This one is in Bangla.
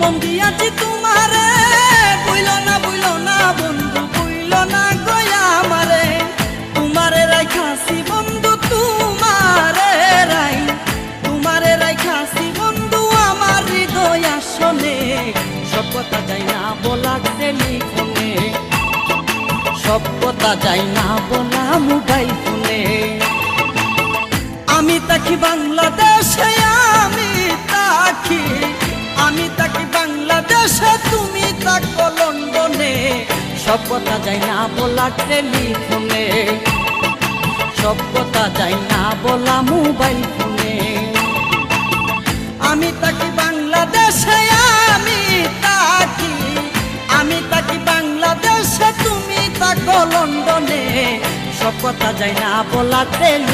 মন দিয়াছি তোমারে, বইলো না বন্ধু, বইলো না গয়া আমারে। তোমারে রাইখাছি বন্ধু, তোমারে রাইখাছি বন্ধু আমার হৃদয় আসনে। সব কথা যাই না বলা টেলিফোনে, সব কথা যাই না বলা মোবাইল ফোনে। আমি তাকি বাংলাদেশে, আমি তাকি বাংলাদেশে, তুমি থাকো লন্ডনে। সব কথা যাই না বলা টেলিফোনে, সব কথা যাই না বলা মোবাইল ফোনে। আমি তাকি বাংলাদেশে, আমি তাকি বাংলাদেশে, তুমি থাকো লন্ডনে। সব কথা যাই না বলা টেলিফোনে।